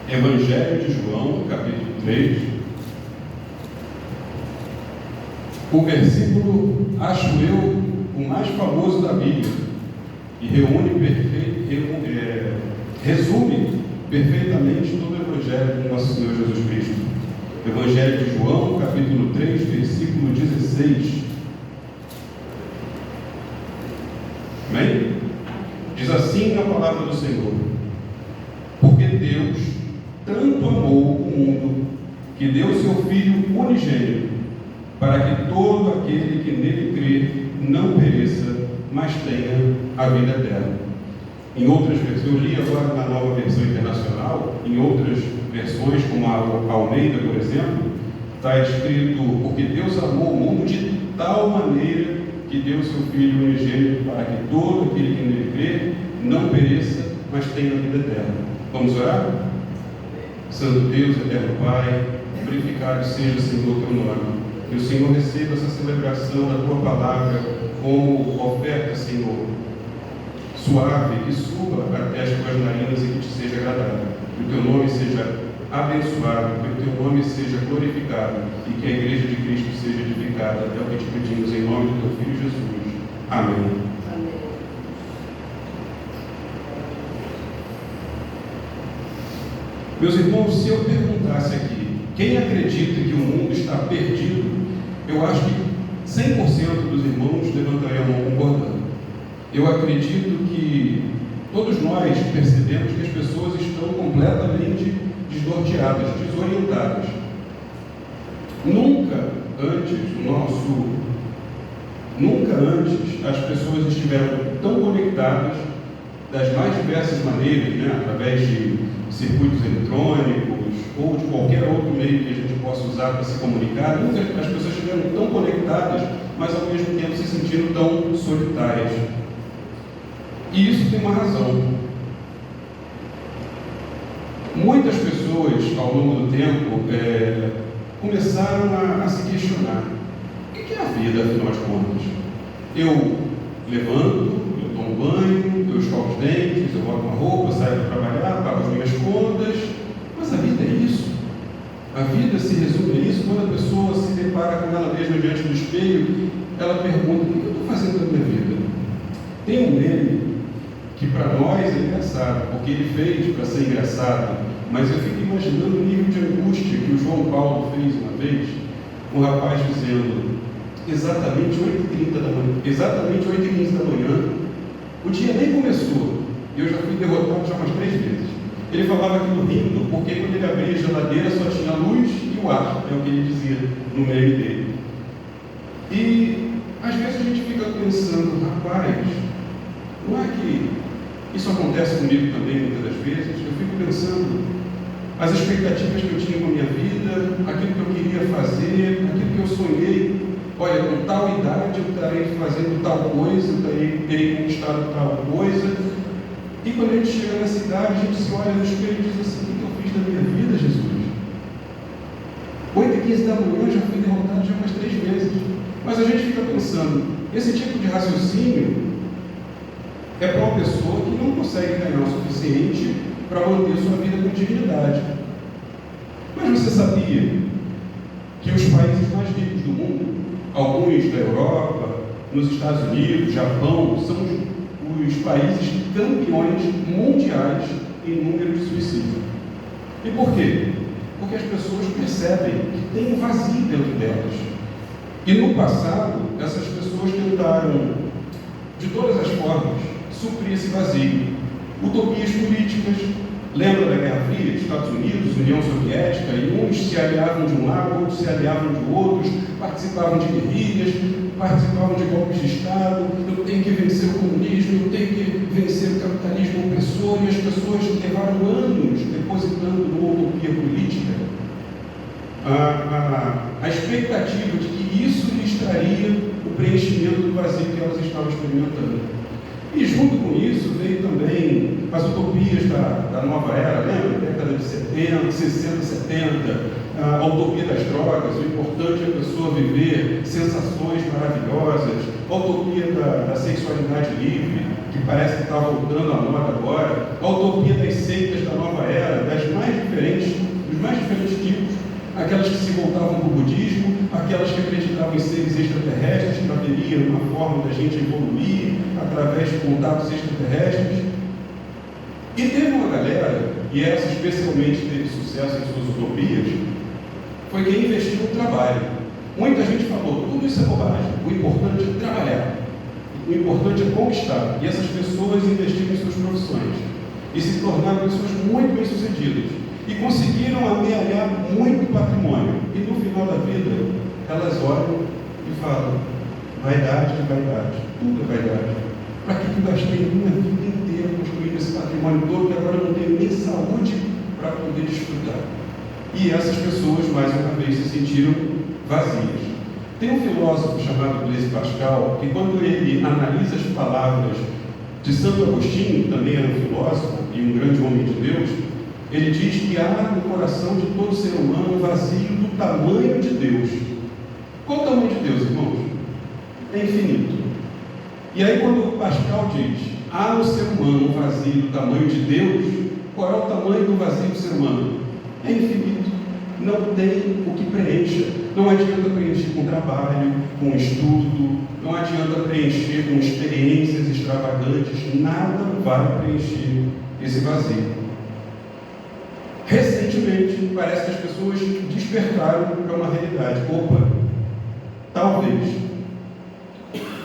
Evangelho de João, capítulo 3. O versículo, acho eu, o mais famoso da Bíblia e resume perfeitamente todo o Evangelho do nosso Senhor Jesus Cristo. Evangelho de João, capítulo 3, versículo 16. Amém? Diz assim a palavra do Senhor: porque Deus tanto amou o mundo, que deu seu Filho unigênito, para que todo aquele que nele crê não pereça, mas tenha a vida eterna. Em outras versões, eu li agora na Nova Versão Internacional, em outras versões, como a Almeida, por exemplo, está escrito: porque Deus amou o mundo de tal maneira que deu seu Filho unigênito, para que todo aquele que nele crê não pereça, mas tenha a vida eterna. Vamos orar? Santo Deus, eterno Pai, glorificado seja, Senhor, teu nome. Que o Senhor receba essa celebração da tua palavra como oferta, Senhor, suave, que suba até as tuas narinas e que te seja agradável. Que o teu nome seja abençoado, que o teu nome seja glorificado e que a igreja de Cristo seja edificada. É o que te pedimos em nome do teu Filho Jesus. Amém. Meus irmãos, se eu perguntasse aqui, quem acredita que o mundo está perdido, eu acho que 100% dos irmãos levantariam a mão concordando. Eu acredito que todos nós percebemos que as pessoas estão completamente desnorteadas, desorientadas. Nunca antes as pessoas estiveram tão conectadas das mais diversas maneiras, né? Através de circuitos eletrônicos ou de qualquer outro meio que a gente possa usar para se comunicar. Nunca as pessoas estiveram tão conectadas, mas ao mesmo tempo se sentindo tão solitárias. E isso tem uma razão. Muitas pessoas, ao longo do tempo, começaram a se questionar: o que é a vida, afinal de contas? Eu levanto, eu tomo banho, eu escovo os dentes, eu boto uma roupa, saio para trabalhar, pago as minhas contas, mas a vida é isso? A vida se resume a isso? Quando a pessoa se depara com ela mesma diante do espelho, ela pergunta: o que eu estou fazendo da minha vida? Tem um meme que para nós é engraçado, porque ele fez para ser engraçado, mas eu fico imaginando o nível de angústia que o João Paulo fez uma vez, um rapaz dizendo: exatamente 8h30 da manhã, exatamente 8h15 da manhã, o dia nem começou, e eu já fui derrotado já umas 3 vezes. Ele falava aquilo rindo, porque quando ele abria a geladeira só tinha a luz e o ar, é o que ele dizia no meme dele. E às vezes a gente fica pensando: rapaz, não é que isso acontece comigo também muitas das vezes? Eu fico pensando as expectativas que eu tinha com a minha vida, aquilo que eu queria fazer, aquilo que eu sonhei. Olha, com tal idade eu estarei fazendo tal coisa, eu terei conquistado tal coisa. E quando a gente chega nessa idade, a gente se olha no espelho e diz assim: o que eu fiz da minha vida, Jesus? 8h15 da manhã eu já fui derrotado já umas 3 vezes. Mas a gente fica pensando, esse tipo de raciocínio é para uma pessoa que não consegue ganhar o suficiente para manter sua vida com dignidade. Mas você sabia que os países mais ricos do mundo, alguns da Europa, nos Estados Unidos, Japão, são os países campeões mundiais em número de suicídio? E por quê? Porque as pessoas percebem que tem um vazio dentro delas. E no passado, essas pessoas tentaram, de todas as formas, suprir esse vazio. Utopias políticas. Lembra da Guerra Fria, Estados Unidos, União Soviética, e uns se aliavam de um lado, outros se aliavam de outros, participavam de guerrilhas, participavam de golpes de Estado. Eu tenho que vencer o comunismo, eu tenho que vencer o capitalismo opressor, e as pessoas levaram anos depositando numa utopia política a expectativa de que isso lhes traria o preenchimento do vazio que elas estavam experimentando. E junto com isso veio também as utopias da nova era, lembra? Década de 70, 60, 70, a utopia das drogas, o importante é a pessoa viver sensações maravilhosas, a utopia da sexualidade livre, que que parece que está voltando à moda agora, a utopia das seitas da nova era, dos mais diferentes tipos, aquelas que se voltavam para o budismo, aquelas que acreditavam em seres extraterrestres, que haveria uma forma da gente evoluir através de contatos extraterrestres. E teve uma galera, e essa especialmente teve sucesso em suas utopias, foi quem investiu no trabalho. Muita gente falou, tudo isso é bobagem, o importante é trabalhar, o importante é conquistar. E essas pessoas investiram em suas profissões e se tornaram pessoas muito bem-sucedidas e conseguiram amealhar muito patrimônio. E no final da vida, elas olham e falam, vaidade é vaidade, tudo é vaidade. Para que eu gastei minha vida inteira construindo esse patrimônio todo, que agora eu não tenho nem saúde para poder desfrutar? E essas pessoas, mais uma vez, se sentiram vazias. Tem um filósofo chamado Blaise Pascal, que quando ele analisa as palavras de Santo Agostinho, também era um filósofo e um grande homem de Deus, ele diz que há no coração de todo ser humano um vazio do tamanho de Deus. Qual o tamanho de Deus, irmãos? É infinito. E aí quando Pascal diz, há no ser humano um vazio do tamanho de Deus, qual é o tamanho do vazio do ser humano? É infinito. Não tem o que preencha. Não adianta preencher com trabalho, com estudo, não adianta preencher com experiências extravagantes, nada vai preencher esse vazio. Recentemente, parece que as pessoas despertaram para uma realidade. Opa, talvez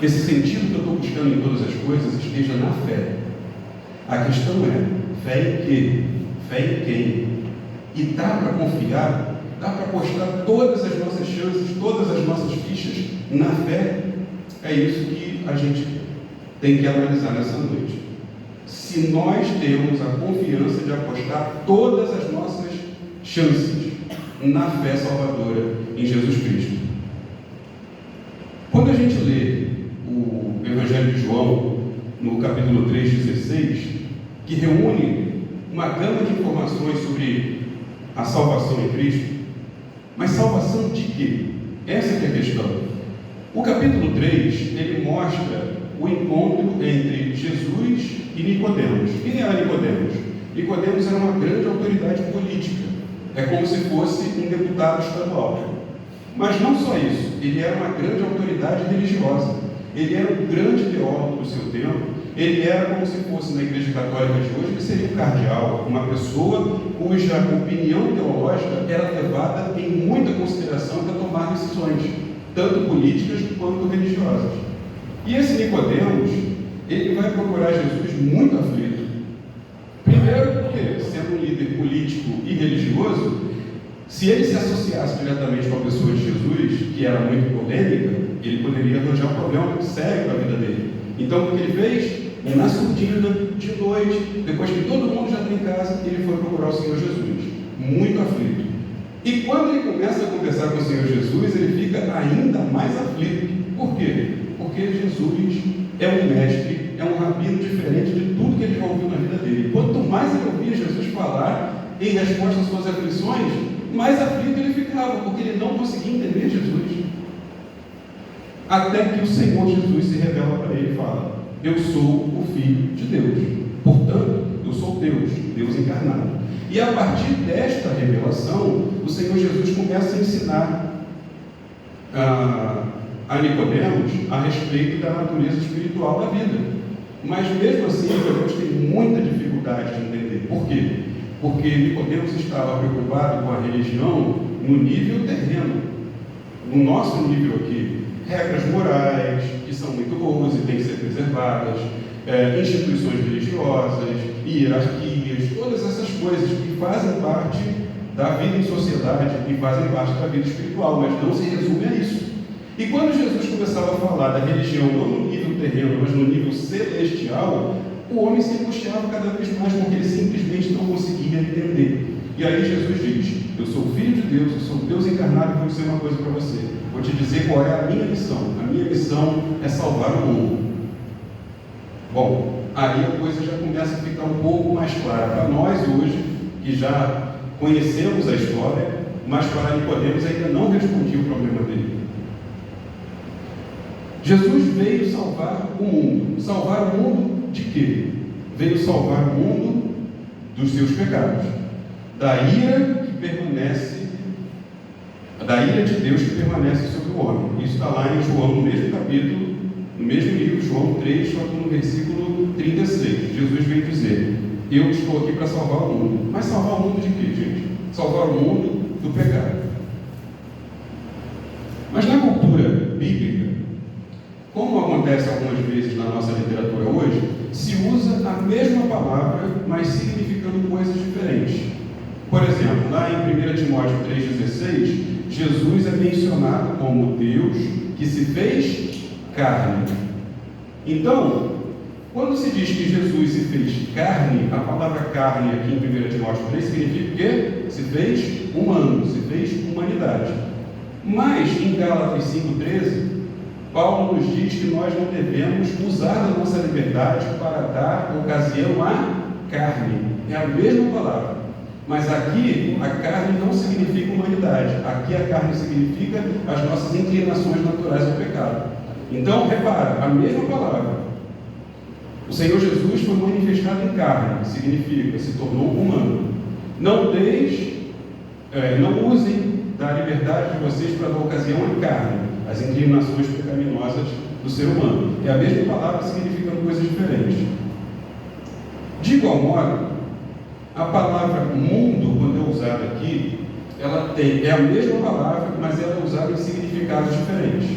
esse sentido que eu estou buscando em todas as coisas esteja na fé. A questão é, fé em quê? Fé em quem? E dá para confiar, dá para apostar todas as nossas chances, todas as nossas fichas na fé? É isso que a gente tem que analisar nessa noite. Se nós temos a confiança de apostar todas as nossas chances na fé salvadora em Jesus Cristo. Quando a gente lê o Evangelho de João, no capítulo 3,16, que reúne uma gama de informações sobre a salvação em Cristo, mas salvação de quê? Essa que é a questão. O capítulo 3, ele mostra o encontro entre Jesus e Nicodemos. Quem era Nicodemos? Nicodemos era uma grande autoridade política. É como se fosse um deputado estadual. Mas não só isso, ele era uma grande autoridade religiosa. Ele era um grande teólogo do seu tempo. Ele era como se fosse, na Igreja Católica de hoje, ele seria um cardeal, uma pessoa cuja opinião teológica era levada em muita consideração para tomar decisões, tanto políticas quanto religiosas. E esse Nicodemos, ele vai procurar Jesus muito aflito. Primeiro porque, sendo um líder político e religioso, se ele se associasse diretamente com a pessoa de Jesus, que era muito polêmica, ele poderia arranjar um problema sério para a vida dele. Então, o que ele fez? Na surdina, de noite, depois que todo mundo já está em casa, ele foi procurar o Senhor Jesus, muito aflito. E quando ele começa a conversar com o Senhor Jesus, ele fica ainda mais aflito. Por quê? Porque Jesus é um mestre, é um rabino diferente de tudo que ele já ouviu na vida dele. Quanto mais ele ouvia Jesus falar em resposta às suas aflições, mais aflito ele ficava, porque ele não conseguia entender Jesus. Até que o Senhor Jesus se revela para ele e fala: eu sou o Filho de Deus, portanto, eu sou Deus, Deus encarnado. E a partir desta revelação, o Senhor Jesus começa a ensinar a Nicodemos a respeito da natureza espiritual da vida. Mas mesmo assim, Nicodemos tem muita dificuldade de entender. Por quê? Porque Nicodemos estava preocupado com a religião no nível terreno, no nosso nível aqui. Regras morais, que são muito boas e têm que ser preservadas, instituições religiosas, hierarquias, todas essas coisas que fazem parte da vida em sociedade e fazem parte da vida espiritual, mas não se resume a isso. E quando Jesus começava a falar da religião não no nível terreno, mas no nível celestial, o homem se angustiava cada vez mais, porque ele simplesmente não conseguia entender. E aí Jesus diz: eu sou o Filho de Deus, eu sou Deus encarnado, e vou dizer uma coisa para você. Vou te dizer qual é a minha missão. A minha missão é salvar o mundo. Bom, aí a coisa já começa a ficar um pouco mais clara para nós hoje, que já conhecemos a história, mas para Nicodemos ainda não respondia o problema dele. Jesus veio salvar o mundo. Salvar o mundo de quê? Veio salvar o mundo dos seus pecados, da ira de Deus que permanece sobre o homem. Isso está lá em João, no mesmo capítulo, no mesmo livro, João 3, só que no versículo 36. Jesus veio dizer: eu estou aqui para salvar o mundo. Mas salvar o mundo de quê, gente? Salvar o mundo do pecado. Mas na cultura bíblica, como acontece algumas vezes na nossa literatura hoje, se usa a mesma palavra, mas significando coisas diferentes. Por exemplo, lá em 1 Timóteo 3,16, Jesus é mencionado como Deus que se fez carne. Então, quando se diz que Jesus se fez carne, a palavra carne aqui em 1 Timóteo 3 significa o quê? Se fez humano, se fez humanidade. Mas em Gálatas 5,13, Paulo nos diz que nós não devemos usar da nossa liberdade para dar ocasião à carne. É a mesma palavra. Mas aqui a carne não significa humanidade. Aqui a carne significa as nossas inclinações naturais ao pecado. Então, repara, a mesma palavra. O Senhor Jesus foi manifestado em carne, significa, se tornou humano. Não usem da liberdade de vocês para dar ocasião à carne, as inclinações pecaminosas do ser humano. É a mesma palavra significando coisas diferentes. De igual modo, a palavra mundo, quando é usada aqui, é a mesma palavra, mas ela é usada em significados diferentes.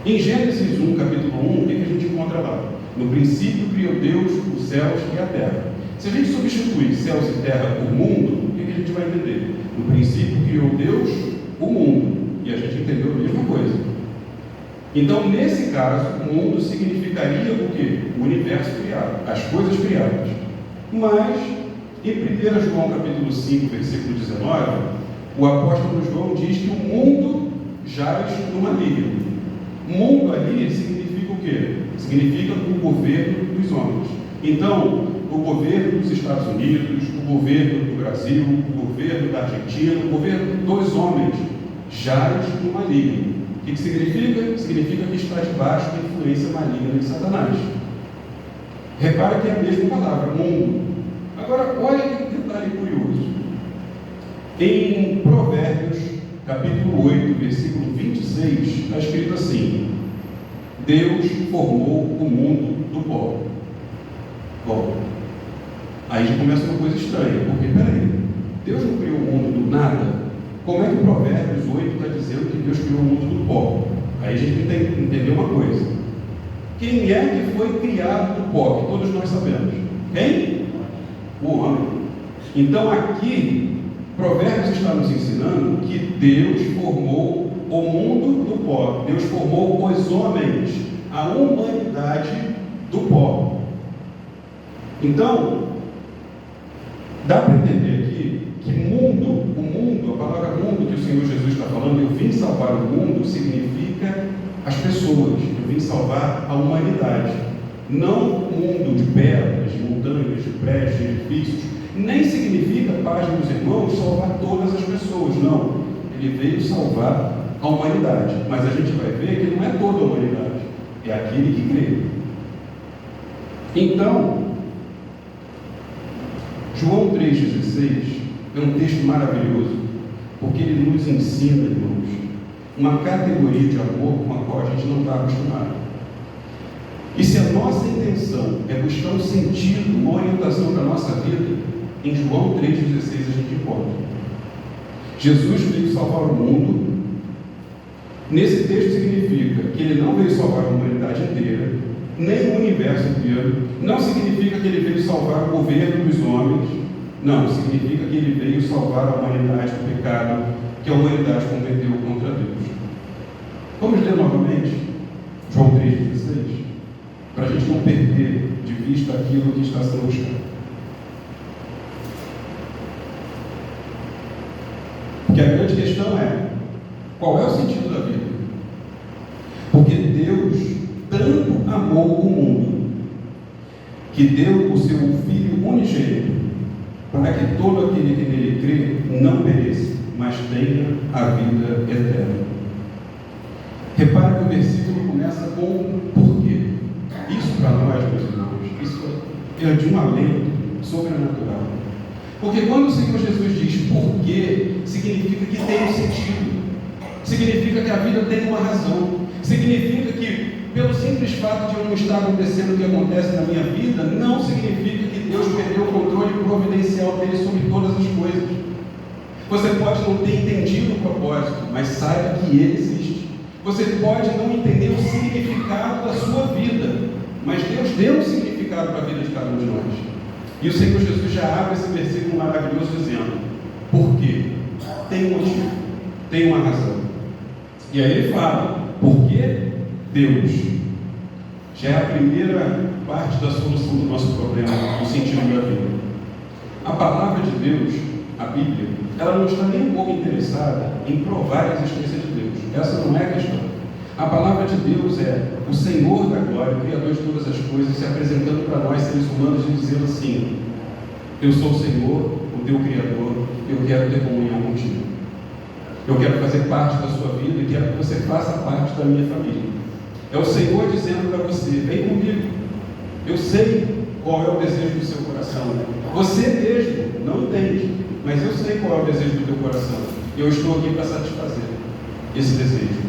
Em Gênesis 1, capítulo 1, o que a gente encontra lá? No princípio criou Deus os céus e a terra. Se a gente substituir céus e terra por mundo, o que a gente vai entender? No princípio criou Deus o mundo. E a gente entendeu a mesma coisa. Então, nesse caso, o mundo significaria o quê? O universo criado, as coisas criadas. Mas, em 1 João capítulo 5, versículo 19, o apóstolo João diz que o mundo jaz no maligno. Mundo ali significa o quê? Significa o governo dos homens. Então, o governo dos Estados Unidos, o governo do Brasil, o governo da Argentina, o governo dos homens jaz no maligno. O que significa? Significa que está debaixo da influência maligna de Satanás. Repare que é a mesma palavra, mundo. Agora, olha que detalhe curioso. Em Provérbios, capítulo 8, versículo 26, está escrito assim: Deus formou o mundo do pó. Bom, aí já começa uma coisa estranha, porque, peraí, Deus não criou o mundo do nada? Como é que Provérbios 8 está dizendo que Deus criou o mundo do pó? Aí a gente tem que entender uma coisa. Quem é que foi criado do pó? Que todos nós sabemos. Quem? O homem. Então aqui, Provérbios está nos ensinando que Deus formou o mundo do pó. Deus formou os homens, a humanidade do pó. Então, dá para entender aqui que a palavra mundo que o Senhor Jesus está falando, eu vim salvar o mundo, significa as pessoas, eu vim salvar a humanidade. Não o mundo de pedras, de montanhas, de prédios, de edifícios. Nem significa, paz meus irmãos, salvar todas as pessoas, não. Ele veio salvar a humanidade. Mas a gente vai ver que não é toda a humanidade, é aquele que crê. Então, João 3,16 é um texto maravilhoso, porque ele nos ensina, irmãos, uma categoria de amor com a qual a gente não está acostumado. E se a nossa intenção é buscar um sentido, uma orientação para a nossa vida, em João 3,16 a gente encontra. Jesus veio salvar o mundo. Nesse texto significa que ele não veio salvar a humanidade inteira, nem o universo inteiro. Não significa que ele veio salvar o governo dos homens. Não, significa que ele veio salvar a humanidade do pecado que a humanidade cometeu contra Deus. Vamos ler novamente João 3,16, para a gente não perder de vista aquilo que está sendo buscado. Porque a grande questão é: qual é o sentido da vida? Porque Deus tanto amou o mundo, que deu o seu Filho unigênito, para que todo aquele que nele crê não pereça, mas tenha a vida eterna. Repare que o versículo começa com um porquê. Isso para nós, meus irmãos, é de um alento sobrenatural. Porque quando o Senhor Jesus diz por quê, significa que tem um sentido, significa que a vida tem uma razão, significa que, pelo simples fato de eu não estar acontecendo o que acontece na minha vida, não significa que Deus perdeu o controle providencial dele sobre todas as coisas. Você pode não ter entendido o propósito, mas saiba que ele existe. Você pode não entender o significado da sua vida, mas Deus deu um significado para a vida de cada um de nós. E o Senhor Jesus já abre esse versículo maravilhoso dizendo: por quê? Tem um motivo, tem uma razão. E aí ele fala: por que Deus? Já é a primeira parte da solução do nosso problema, no sentido da vida. A palavra de Deus, a Bíblia, ela não está nem um pouco interessada em provar a existência de Deus. Essa não é a questão. A palavra de Deus é o Senhor da glória, o Criador de todas as coisas, se apresentando para nós, seres humanos, e dizendo assim: eu sou o Senhor, o teu Criador, eu quero ter comunhão contigo. Eu quero fazer parte da sua vida e quero que você faça parte da minha família. É o Senhor dizendo para você: vem comigo. Eu sei qual é o desejo do seu coração. Você mesmo não entende, mas eu sei qual é o desejo do teu coração. Eu estou aqui para satisfazer esse desejo.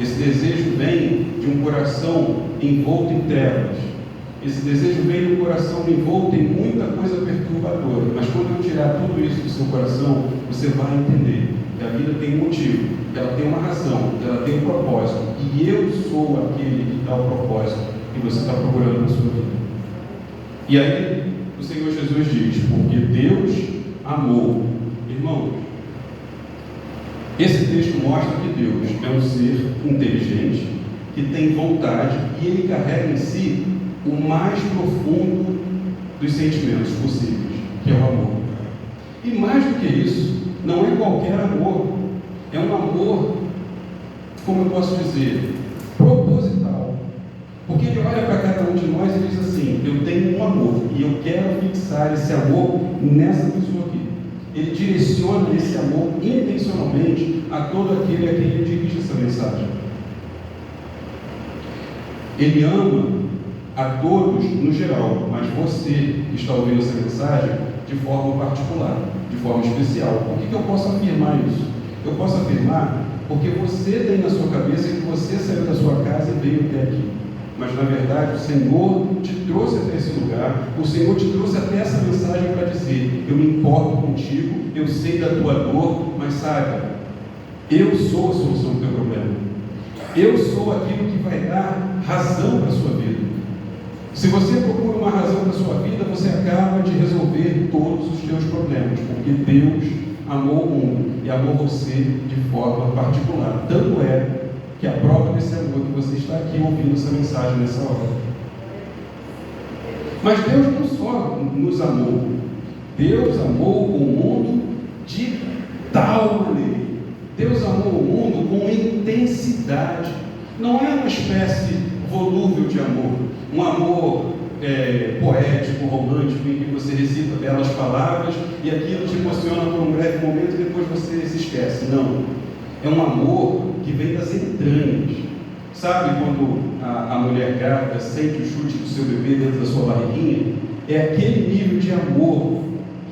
Esse desejo vem de um coração envolto em trevas. Esse desejo vem de um coração envolto em muita coisa perturbadora. Mas quando eu tirar tudo isso do seu coração, você vai entender que a vida tem um motivo, que ela tem uma razão, que ela tem um propósito. E eu sou aquele que dá o propósito que você está procurando na sua vida. E aí o Senhor Jesus diz: porque Deus amou. Irmãos, esse texto mostra que Deus é um ser inteligente, que tem vontade, e ele carrega em si o mais profundo dos sentimentos possíveis, que é o amor. E mais do que isso, não é qualquer amor, é um amor, como eu posso dizer, proposital. Porque ele olha para cada um de nós e diz assim: eu tenho um amor, e eu quero fixar esse amor nessa pessoa aqui. Ele direciona esse amor intencionalmente a todo aquele a quem ele dirige essa mensagem. Ele ama a todos no geral, mas você que está ouvindo essa mensagem de forma particular, de forma especial. Por que eu posso afirmar isso? Eu posso afirmar porque você tem na sua cabeça que você saiu da sua casa e veio até aqui. Mas na verdade o Senhor te trouxe até esse lugar, o Senhor te trouxe até essa mensagem para dizer: eu me importo contigo, eu sei da tua dor, mas saiba, eu sou a solução do teu problema. Eu sou aquilo que vai dar razão para a sua vida. Se você procura uma razão para a sua vida, você acaba de resolver todos os teus problemas, porque Deus amou o mundo e amou você de forma particular. Tanto é que a prova desse amor que você está aqui ouvindo essa mensagem nessa hora. Mas Deus não só nos amou, Deus amou o mundo de tal maneira. Deus amou o mundo com intensidade. Não é uma espécie volúvel de amor, um amor poético, romântico, em que você recita belas palavras e aquilo te emociona por um breve momento e depois você se esquece. Não. É um amor que vem das entranhas. Sabe quando a mulher grávida sente o chute do seu bebê dentro da sua barriguinha? É aquele nível de amor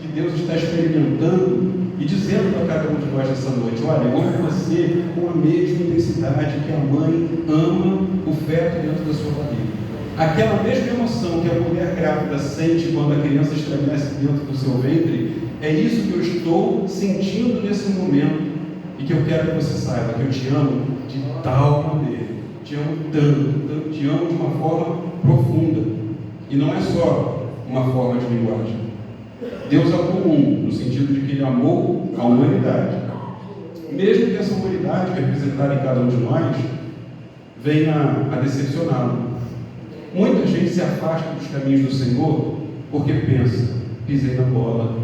que Deus está experimentando e dizendo para cada um de nós nessa noite: olha, eu amo você com a mesma intensidade que a mãe ama o feto dentro da sua barriga. Aquela mesma emoção que a mulher grávida sente quando a criança estremece dentro do seu ventre, é isso que eu estou sentindo nesse momento. E que eu quero que você saiba que eu te amo de tal maneira, te amo tanto, te amo de uma forma profunda. E não é só uma forma de linguagem. Deus amou o mundo, no sentido de que Ele amou a humanidade. Mesmo que essa humanidade representada em cada um de nós venha a decepcioná-lo. Muita gente se afasta dos caminhos do Senhor porque pensa: pisei na bola,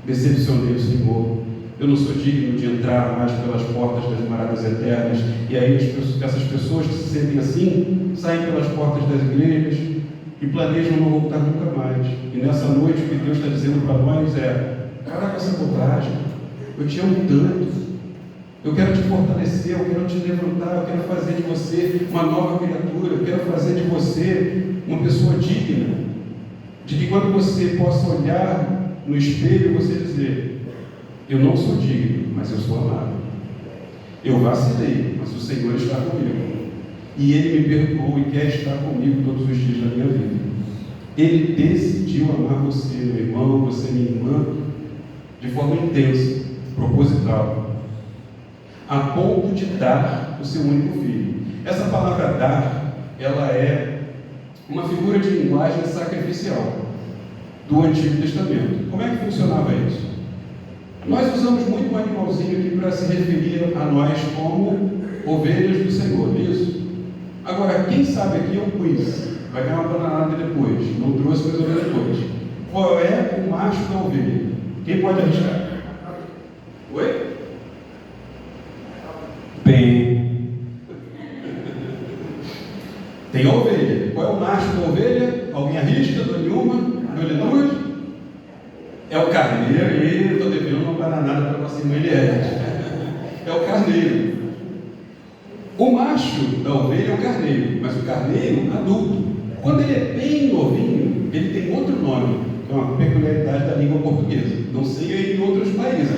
decepcionei o Senhor. Eu não sou digno de entrar mais pelas portas das moradas eternas. E aí essas pessoas que se sentem assim, saem pelas portas das igrejas e planejam não voltar nunca mais. E nessa noite o que Deus está dizendo para nós é: para com essa bobagem, eu te amo tanto, eu quero te fortalecer, eu quero te levantar, eu quero fazer de você uma nova criatura, eu quero fazer de você uma pessoa digna de que quando você possa olhar no espelho, você dizer: eu não sou digno, mas eu sou amado. Eu vacilei, mas o Senhor está comigo. E Ele me perdoou e quer estar comigo todos os dias da minha vida. Ele decidiu amar você, meu irmão, você, minha irmã, de forma intensa, proposital, a ponto de dar o seu único filho. Essa palavra dar, ela é uma figura de linguagem sacrificial do Antigo Testamento. Como é que funcionava isso? Nós usamos muito um animalzinho aqui para se referir a nós como ovelhas do Senhor, é isso? Agora, quem sabe aqui é um quiz, vai ganhar uma bananada depois, não trouxe, mas eu vou depois. Qual é o macho da ovelha? Quem pode arriscar? Oi? Bem. Tem a ovelha. Qual é o macho da ovelha? Alguém arrisca? Dou nenhuma? Dou duas? É o carneiro. E estou devendo uma bananada para nossa irmã Eliette. É o carneiro. O macho da ovelha é o carneiro, mas o carneiro adulto. Quando ele é bem novinho, ele tem outro nome, que é uma peculiaridade da língua portuguesa. Não sei em outros países,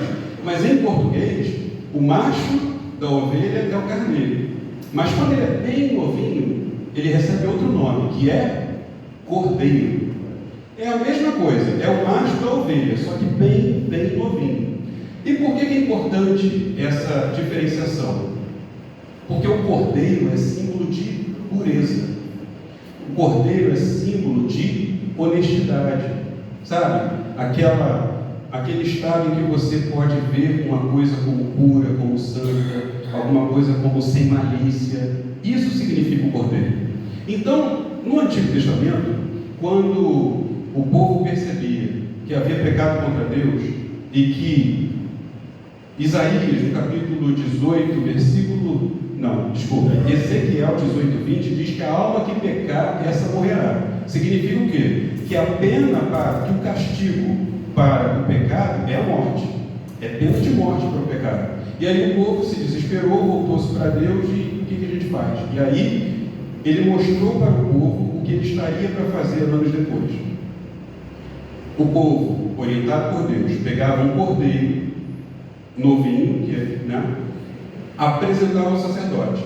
mas em português, o macho da ovelha é o carneiro. Mas quando ele é bem novinho, ele recebe outro nome, que é cordeiro. É a mesma coisa, é o macho da ovelha, só que bem novinho. E por que é importante essa diferenciação? Porque o cordeiro é símbolo de pureza. O cordeiro é símbolo de honestidade. Sabe? Aquele estado em que você pode ver uma coisa como pura, como santa, alguma coisa como sem malícia. Isso significa o cordeiro. Então, no Antigo Testamento, quando o povo percebia que havia pecado contra Deus e que Isaías, no capítulo 18, Ezequiel 18, 20, diz que a alma que pecar, essa morrerá. Significa o quê? Que a pena que o castigo para o pecado é a morte. É pena de morte para o pecado. E aí o povo se desesperou, voltou-se para Deus e o que a gente faz? E aí ele mostrou para o povo o que ele estaria para fazer anos depois. O povo, orientado por Deus, pegava um cordeiro novinho, apresentava ao sacerdote.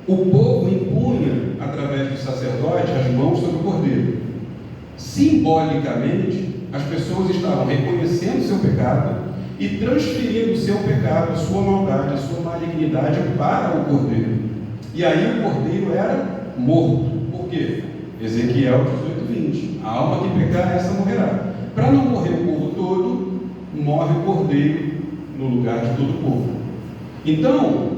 O povo impunha, através do sacerdote, as mãos sobre o cordeiro. Simbolicamente, as pessoas estavam reconhecendo o seu pecado e transferindo o seu pecado, a sua maldade, a sua malignidade para o cordeiro. E aí o cordeiro era morto. Por quê? Ezequiel 18, 20. A alma que pecar, essa morrerá. Para não morrer o povo todo, morre o cordeiro no lugar de todo o povo. Então,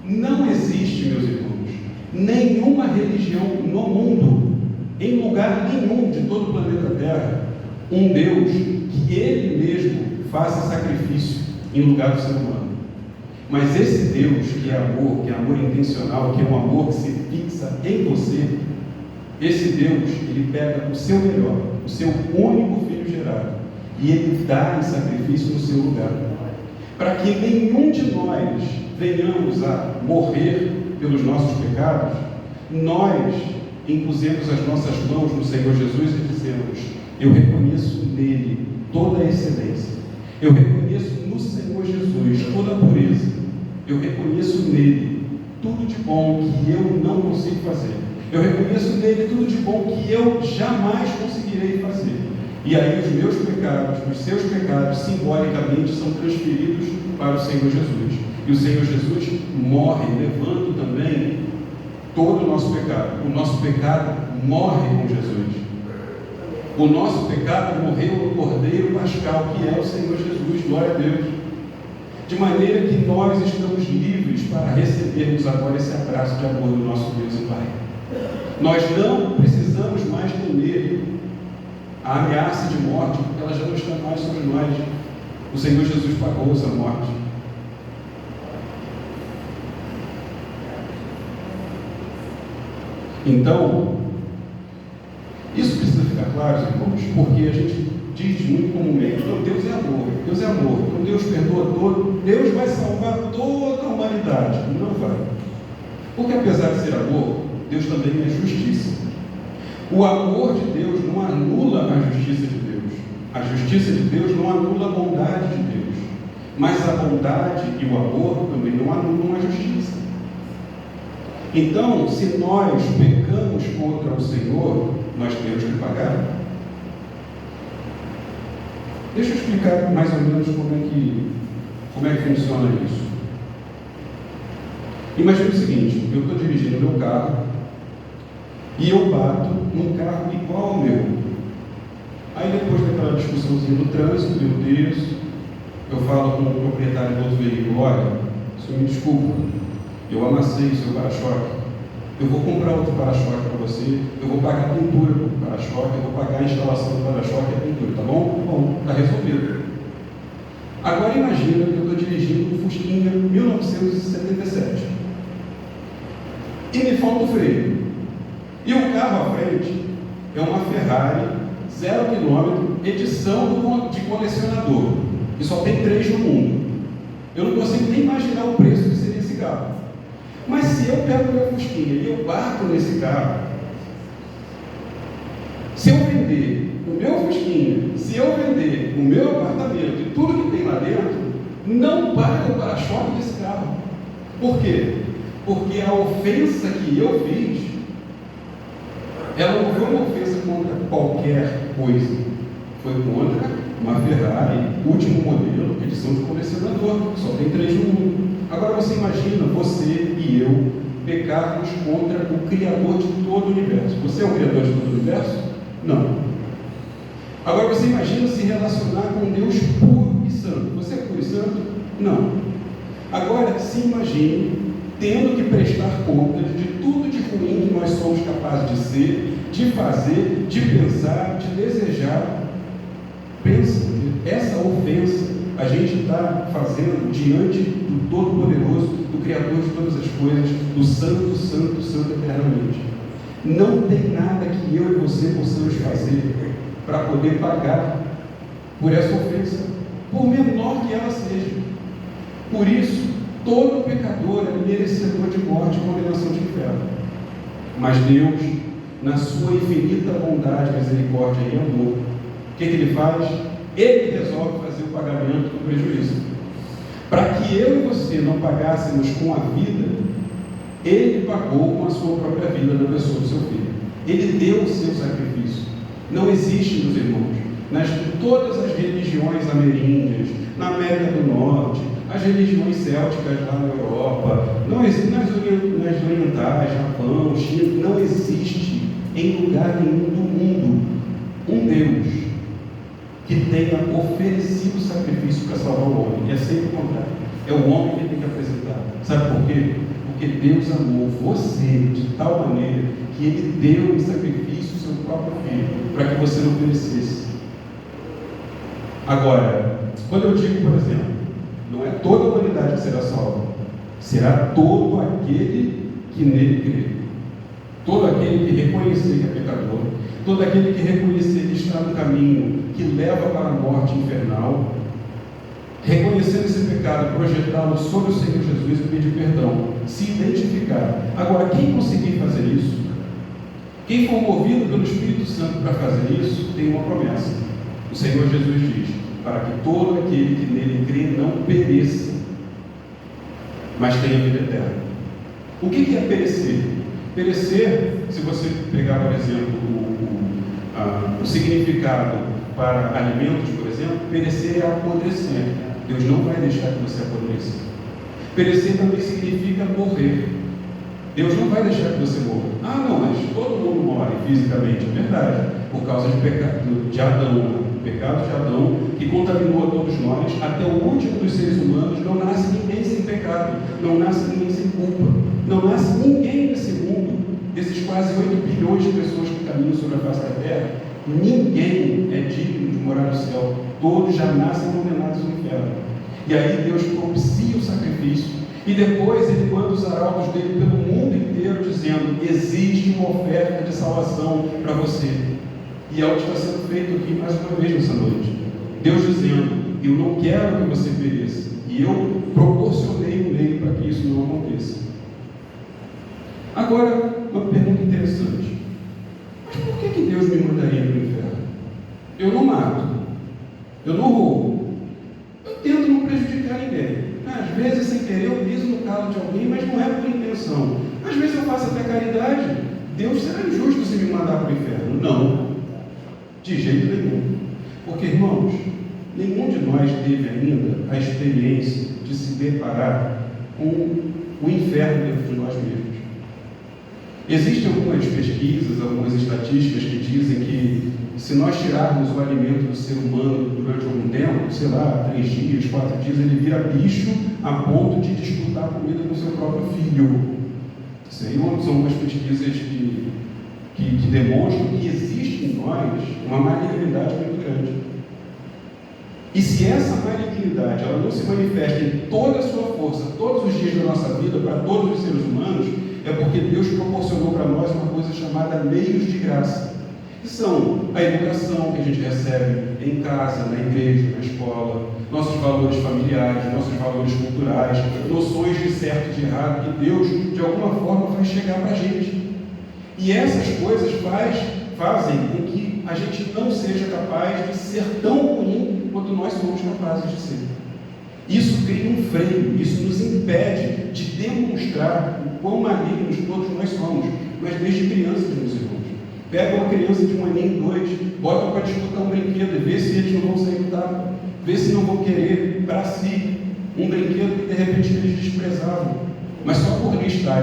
não existe, meus irmãos, nenhuma religião no mundo, em lugar nenhum de todo o planeta Terra, um Deus que Ele mesmo faça sacrifício em lugar do ser humano. Mas esse Deus que é amor intencional, que é um amor que se fixa em você, esse Deus, Ele pega o seu melhor, o seu único filho gerado, e Ele dá em sacrifício no seu lugar, para que nenhum de nós venhamos a morrer pelos nossos pecados. Nós impusemos as nossas mãos no Senhor Jesus e dizemos: eu reconheço nele toda a excelência, eu reconheço no Senhor Jesus toda a pureza, eu reconheço nele tudo de bom que eu não consigo fazer, eu reconheço nele tudo de bom que eu jamais conseguirei fazer. E aí os meus pecados, os seus pecados, simbolicamente são transferidos para o Senhor Jesus. E o Senhor Jesus morre, levando também todo o nosso pecado. O nosso pecado morre com Jesus. O nosso pecado morreu no Cordeiro Pascal, que é o Senhor Jesus. Glória a Deus. De maneira que nós estamos livres para recebermos agora esse abraço de amor do nosso Deus e Pai. Nós não precisamos mais temer a ameaça de morte, porque ela já não está mais sobre nós. O Senhor Jesus pagou essa morte. Então, isso precisa ficar claro, irmãos, porque a gente diz muito comumente: não, Deus é amor, Deus é amor, então Deus perdoa todo, Deus vai salvar toda a humanidade. Não vai. Porque apesar de ser amor, Deus também é justiça. O amor de Deus não anula a justiça de Deus. A justiça de Deus não anula a bondade de Deus. Mas a bondade e o amor também não anulam a justiça. Então, se nós pecamos contra o Senhor, nós temos que pagar. Deixa eu explicar mais ou menos como é que funciona isso. Imagina o seguinte: eu estou dirigindo meu carro e eu bato num carro igual ao meu. Aí depois daquela discussãozinha do trânsito, eu desço, eu falo com o proprietário do outro veículo: olha, senhor, me desculpa, eu amassei o seu para-choque, eu vou comprar outro para-choque para você, eu vou pagar a pintura do para-choque, eu vou pagar a instalação do para-choque e a pintura, tá bom? Bom, está resolvido. Agora imagina que eu estou dirigindo um Fusquinha 1977 e me falta o freio. E o carro à frente é uma Ferrari 0 km, edição de colecionador, que só tem 3 no mundo. Eu não consigo nem imaginar o preço que seria esse carro. Mas se eu pego o meu Fusquinha e eu bato nesse carro, se eu vender o meu Fusquinha, se eu vender o meu apartamento e tudo que tem lá dentro, não paga o para-choque desse carro. Por quê? Porque a ofensa que eu fiz, ela não foi uma ofensa contra qualquer coisa, foi contra uma Ferrari, último modelo, edição de colecionador, só tem 3 no mundo. Agora você imagina você e eu pecarmos contra o Criador de todo o universo. Você é o Criador de todo o universo? Não. Agora você imagina se relacionar com Deus puro e santo. Você é puro e santo? Não. Agora se imagine tendo que prestar contas de tudo de ruim que nós somos capazes de ser, de fazer, de pensar, de desejar. Pensa, essa ofensa a gente está fazendo diante do Todo-Poderoso, do Criador de todas as coisas, do Santo, Santo, Santo eternamente. Não tem nada que eu e você possamos fazer para poder pagar por essa ofensa, por menor que ela seja. Por isso, todo pecador é merecedor de morte e condenação de inferno. Mas Deus, na sua infinita bondade, misericórdia e amor, o que Ele faz? Ele resolve fazer o pagamento do prejuízo. Para que eu e você não pagássemos com a vida, Ele pagou com a sua própria vida na pessoa do seu filho. Ele deu o seu sacrifício. Não existe, meus irmãos, todas as religiões ameríndias, na América do Norte, as religiões célticas lá na Europa, não existe nas orientais, Japão, China, não existe em lugar nenhum do mundo um Deus que tenha oferecido sacrifício para salvar o homem. É sempre o contrário. É o homem que tem que apresentar. Sabe por quê? Porque Deus amou você de tal maneira que Ele deu em sacrifício o seu próprio Filho, para que você não perecesse. Agora, quando eu digo, por exemplo, não é toda a humanidade que será salva, será todo aquele que nele crê. Todo aquele que reconhecer que é pecador, todo aquele que reconhecer que está no caminho que leva para a morte infernal, reconhecendo esse pecado, projetá-lo sobre o Senhor Jesus e pedir perdão, se identificar. Agora, quem conseguir fazer isso, quem for movido pelo Espírito Santo para fazer isso, tem uma promessa. O Senhor Jesus diz: para que todo aquele que nele crê não pereça, mas tenha vida eterna. O que é perecer? Perecer, se você pegar, por exemplo, o significado para alimentos, por exemplo, perecer é apodrecer. Deus não vai deixar que você apodreça. Perecer também significa morrer. Deus não vai deixar que você morra. Ah, não, mas todo mundo morre fisicamente. É verdade, por causa do pecado de Adão, o pecado de Adão, que contaminou a todos nós. Até o último dos seres humanos, não nasce ninguém sem pecado, não nasce ninguém sem culpa, não nasce ninguém nesse mundo, desses quase 8 bilhões de pessoas que caminham sobre a face da terra, ninguém é digno de morar no céu. Todos já nascem condenados no inferno. E aí Deus propicia o sacrifício, e depois Ele manda os arautos dele pelo mundo inteiro, dizendo: existe uma oferta de salvação para você. E é o que está sendo feito aqui mais uma vez nessa noite. Deus dizendo: eu não quero que você pereça, e eu proporcionei um meio para que isso não aconteça. Agora, uma pergunta interessante: mas por que Deus me mandaria para o inferno? Eu não mato, eu não roubo, eu tento não prejudicar ninguém. Às vezes, sem querer, eu piso no calo de alguém, mas não é por intenção. Às vezes eu faço até caridade. Deus será injusto se me mandar para o inferno? Não, de jeito nenhum. Porque, irmãos, nenhum de nós teve ainda a experiência de se deparar com o inferno dentro de nós mesmos. Existem algumas pesquisas, algumas estatísticas que dizem que se nós tirarmos o alimento do ser humano durante algum tempo, sei lá, 3 dias, 4 dias, ele vira bicho a ponto de disputar comida com seu próprio filho. Isso aí são umas pesquisas que demonstram que existe em nós uma malignidade muito grande. E se essa malignidade ela não se manifesta em toda a sua força, todos os dias da nossa vida, para todos os seres humanos, é porque Deus proporcionou para nós uma coisa chamada meios de graça, que são a educação que a gente recebe em casa, na igreja, na escola, nossos valores familiares, nossos valores culturais, noções de certo e de errado, que Deus, de alguma forma, faz chegar para a gente. E essas coisas fazem com que a gente não seja capaz de ser tão ruim quanto nós somos capazes de ser. Isso cria um freio, isso nos impede de demonstrar o quão malignos todos nós somos, mas desde crianças, meus irmãos. Pega uma criança de 1 aninho, 2, bota para disputar um brinquedo e vê se eles não vão sair do tapa, vê se não vão querer para si um brinquedo que de repente eles desprezavam. Mas só por estar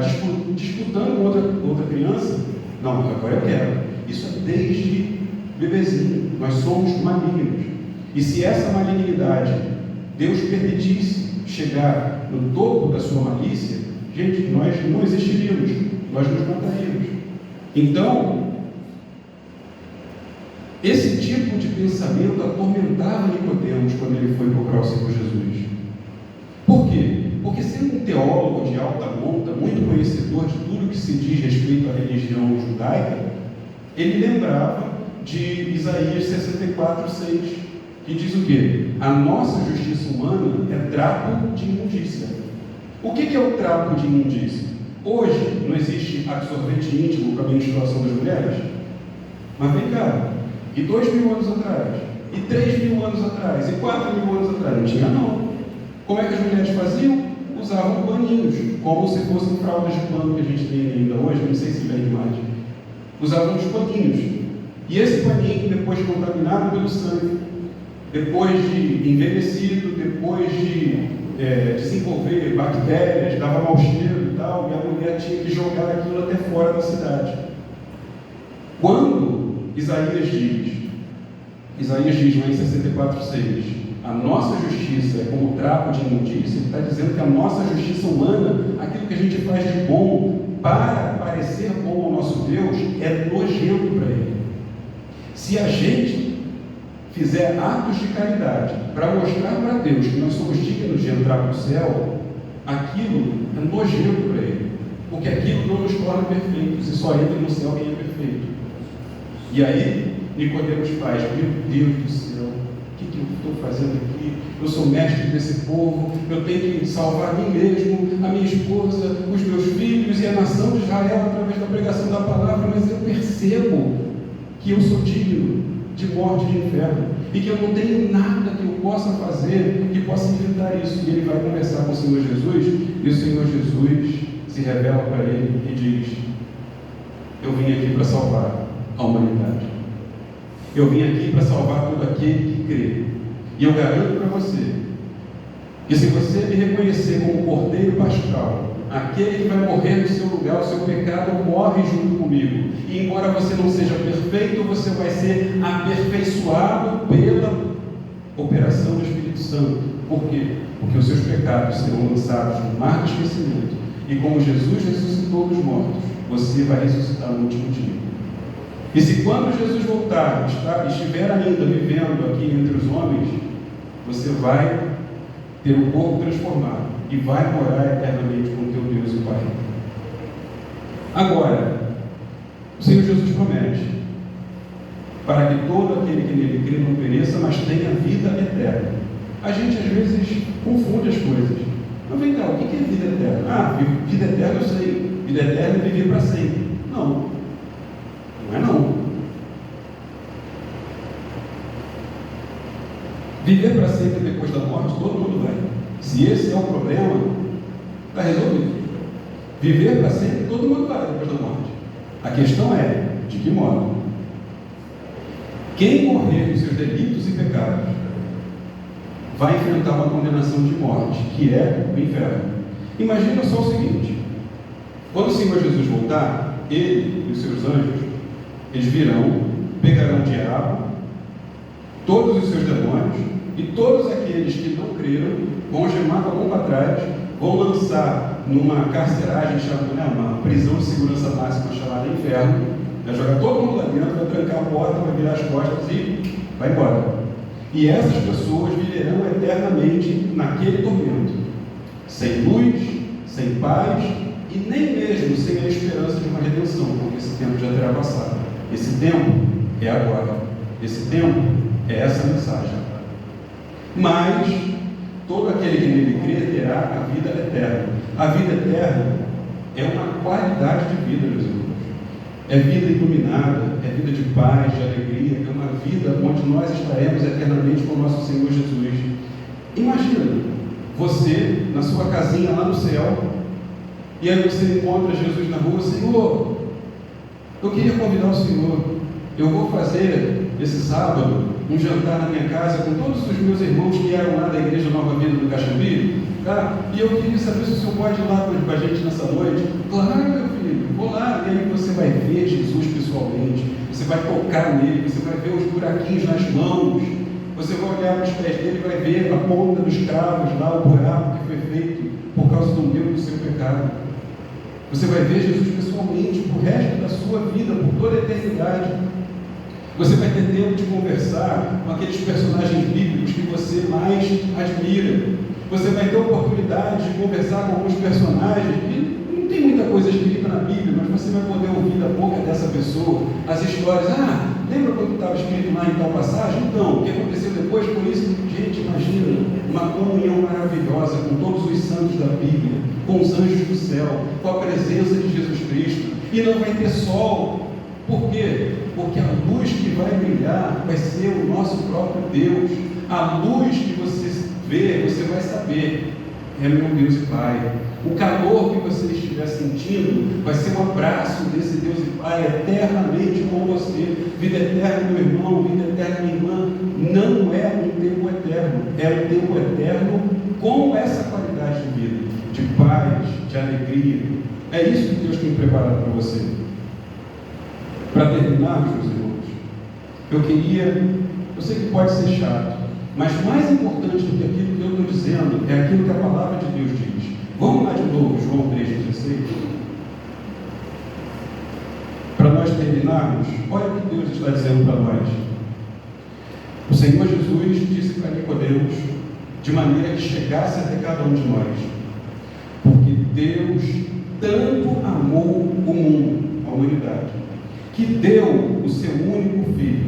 disputando com outra criança, não, agora eu quero. Isso é desde bebezinho. Nós somos malignos. E se essa malignidade Deus permitisse chegar no topo da sua malícia, gente, nós não existiríamos, nós nos mataríamos. Então, esse tipo de pensamento atormentava Nicodemos quando ele foi procurar o Senhor Jesus. Por quê? Porque sendo um teólogo de alta monta, muito conhecedor de tudo que se diz respeito à religião judaica, ele lembrava de Isaías 64:6, que diz o quê? A nossa justiça humana é trapo de imundícia. O que é o trapo de imundícia? Hoje não existe absorvente íntimo para a menstruação das mulheres? Mas vem cá, e 2.000 anos atrás, e 3.000 anos atrás, e 4.000 anos atrás, não tinha não. Como é que as mulheres faziam? Usavam paninhos, como se fossem fraldas de pano que a gente tem ainda hoje, não sei se vende mais. Usavam os paninhos. E esse paninho, depois contaminado pelo sangue, depois de envelhecido, depois de desenvolver bactérias, dava mau cheiro e tal, e a mulher tinha que jogar aquilo até fora da cidade. Quando Isaías diz lá em 64:6, a nossa justiça é como trapo de imundícia, ele está dizendo que a nossa justiça humana, aquilo que a gente faz de bom para parecer bom ao nosso Deus, é nojento para Ele. Se a gente fizer atos de caridade para mostrar para Deus que nós somos dignos de entrar para o céu, aquilo é nojento para Ele, porque aquilo não nos torna perfeitos, e só entra no céu quem é perfeito. E aí, Nicodemos faz, meu Deus do céu, o que eu estou fazendo aqui? Eu sou mestre desse povo, eu tenho que salvar a mim mesmo, a minha esposa, os meus filhos e a nação de Israel através da pregação da palavra, mas eu percebo que eu sou digno de morte e de inferno, e que eu não tenho nada que eu possa fazer que possa evitar isso. E ele vai conversar com o Senhor Jesus, e o Senhor Jesus se revela para ele e diz: eu vim aqui para salvar a humanidade. Eu vim aqui para salvar todo aquele que crê. E eu garanto para você que se você me reconhecer como cordeiro pascal, aquele que vai morrer no seu lugar, o seu pecado morre junto comigo. E embora você não seja perfeito, você vai ser aperfeiçoado pela operação do Espírito Santo. Por quê? Porque os seus pecados serão lançados no mar do esquecimento. E como Jesus ressuscitou dos mortos, você vai ressuscitar no último dia. E se quando Jesus voltar, estiver ainda vivendo aqui entre os homens, você vai ter o corpo transformado e vai morar eternamente com o teu Deus e Pai. Agora, o Senhor Jesus promete, para que todo aquele que nele crê não pereça, mas tenha vida eterna. A gente às vezes confunde as coisas. Mas vem cá, o que é vida eterna? Ah, vida eterna eu sei. Vida eterna é viver para sempre. Não. Não é não. Viver para sempre depois da morte, todo mundo vai. Se esse é o problema, está resolvido. Viver para sempre, todo mundo vai depois da morte. A questão é, de que modo? Quem morrer nos seus delitos e pecados vai enfrentar uma condenação de morte, que é o inferno. Imagina só o seguinte: quando o Senhor Jesus voltar, Ele e os seus anjos, eles virão, pegarão o diabo, todos os seus demônios, e todos aqueles que não creram vão algemar com a mão para trás, vão lançar numa carceragem, uma prisão de segurança máxima chamada inferno, vai jogar todo mundo lá dentro, vai trancar a porta, vai virar as costas e vai embora. E essas pessoas viverão eternamente naquele tormento, sem luz, sem paz e nem mesmo sem a esperança de uma redenção, porque esse tempo já terá passado. Esse tempo é agora. Esse tempo é essa mensagem. Mas todo aquele que nele crê terá a vida eterna. A vida eterna é uma qualidade de vida, meus irmãos. É vida iluminada, é vida de paz, de alegria, é uma vida onde nós estaremos eternamente com o nosso Senhor Jesus. Imagina, você na sua casinha lá no céu, e aí você encontra Jesus na rua: Senhor, eu queria convidar o Senhor, eu vou fazer esse sábado um jantar na minha casa com todos os meus irmãos que eram lá da Igreja Nova Vida do Caxambi, tá? E eu queria saber se o senhor pode ir lá com a gente nessa noite. Claro, meu filho, vou lá. E aí você vai ver Jesus pessoalmente, você vai tocar nele, você vai ver os buraquinhos nas mãos, você vai olhar para os pés dele e vai ver a ponta dos cravos lá, o buraco que foi feito por causa do meu e do seu pecado. Você vai ver Jesus pessoalmente por resto da sua vida, por toda a eternidade. Você vai ter tempo de conversar com aqueles personagens bíblicos que você mais admira. Você vai ter oportunidade de conversar com alguns personagens que não tem muita coisa escrita na Bíblia, mas você vai poder ouvir da boca dessa pessoa as histórias. Lembra quando estava escrito lá em tal passagem? Então, o que aconteceu depois? Por isso, gente, imagina uma comunhão maravilhosa com todos os santos da Bíblia, com os anjos do céu, com a presença de Jesus Cristo. E não vai ter sol. Por quê? Porque a luz que vai brilhar vai ser o nosso próprio Deus. A luz que você vê, você vai saber: é meu Deus e Pai. O calor que você estiver sentindo vai ser um abraço desse Deus e Pai eternamente com você. Vida eterna, meu irmão, vida eterna, minha irmã, não é um tempo eterno, é um tempo eterno com essa qualidade de vida, de paz, de alegria. É isso que Deus tem preparado para você. Para terminar, meus irmãos, eu sei que pode ser chato, mas mais importante do que aquilo que eu estou dizendo é aquilo que a palavra de Deus diz. Vamos lá de novo, João 3,16. Para nós terminarmos, olha o que Deus está dizendo para nós. O Senhor Jesus disse para Nicodemos, de maneira que chegasse até cada um de nós: porque Deus tanto amou o mundo, a humanidade, que deu o seu único Filho,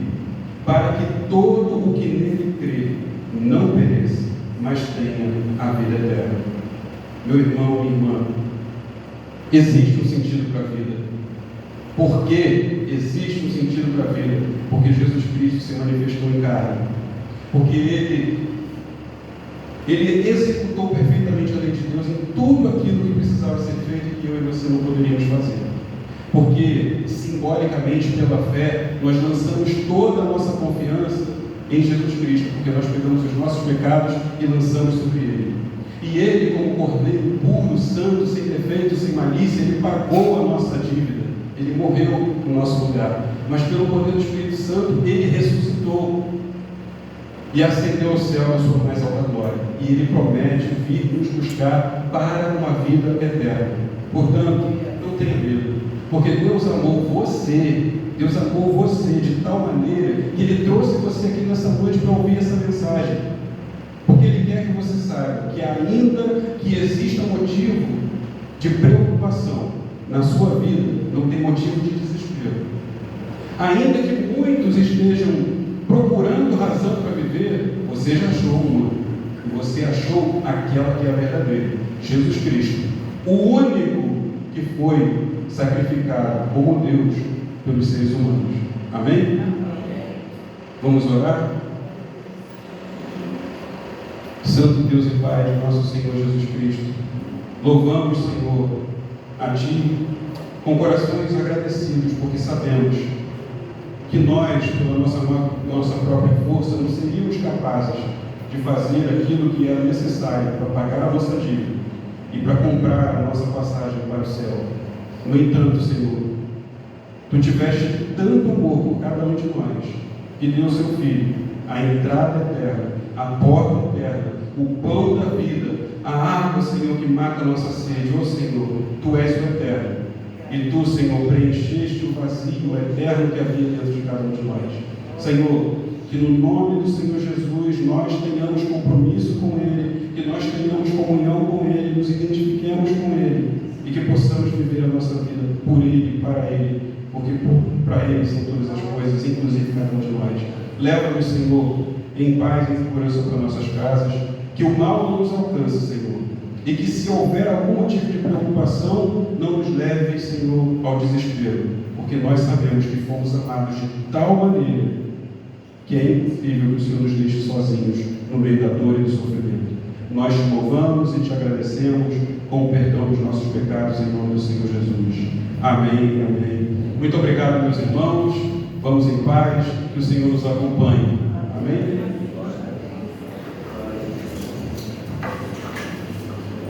para que todo o que nele crê não pereça, mas tenha a vida eterna. Meu irmão, minha irmã, existe um sentido para a vida. Por que existe um sentido para a vida? Porque Jesus Cristo se manifestou em carne. Porque Ele executou perfeitamente a lei de Deus em tudo aquilo que precisava ser feito, que eu e você não poderíamos fazer. Porque, simbolicamente, pela fé, nós lançamos toda a nossa confiança em Jesus Cristo, porque nós pegamos os nossos pecados e lançamos sobre Ele. E Ele, como Cordeiro puro, santo, sem defeito, sem malícia, Ele pagou a nossa dívida. Ele morreu no nosso lugar. Mas pelo poder do Espírito Santo, Ele ressuscitou e ascendeu ao céu na sua mais alta glória. E Ele promete vir nos buscar para uma vida eterna. Portanto, não tenha medo. Porque Deus amou você de tal maneira que Ele trouxe você aqui nessa noite para ouvir essa mensagem. Porque Ele quer que você saiba que ainda que exista motivo de preocupação na sua vida, não tem motivo de desespero. Ainda que muitos estejam procurando razão para viver, você já achou uma. E você achou aquela que é a verdadeira, Jesus Cristo, o único que foi sacrificado como Deus pelos seres humanos. Amém? Vamos orar? Santo Deus e Pai de nosso Senhor Jesus Cristo, louvamos, Senhor, a Ti com corações agradecidos, porque sabemos que nós, pela nossa própria força, não seríamos capazes de fazer aquilo que era necessário para pagar a nossa dívida e para comprar a nossa passagem para o céu. No entanto, Senhor, Tu tiveste tanto amor por cada um de nós, que deu Seu Filho, a entrada eterna, a porta eterna, o pão da vida, a água, Senhor, que mata a nossa sede. Ó Senhor, Tu és o eterno, e Tu, Senhor, preencheste o vazio eterno que havia dentro de cada um de nós. Senhor, que no nome do Senhor Jesus nós tenhamos compromisso com Ele, que nós tenhamos comunhão com Ele, nos identifiquemos com Ele e que possamos viver a nossa vida por Ele e para Ele, porque para Ele são todas as coisas, inclusive cada um de nós. Leva-nos, Senhor, em paz e em segurança para nossas casas, que o mal não nos alcance, Senhor, e que se houver algum motivo de preocupação, não nos leve, Senhor, ao desespero, porque nós sabemos que fomos amados de tal maneira que é impossível que o Senhor nos deixe sozinhos no meio da dor e do sofrimento. Nós te louvamos e te agradecemos com o perdão dos nossos pecados em nome do Senhor Jesus. Amém, amém. Muito obrigado, meus irmãos. Vamos em paz, que o Senhor nos acompanhe. Amém?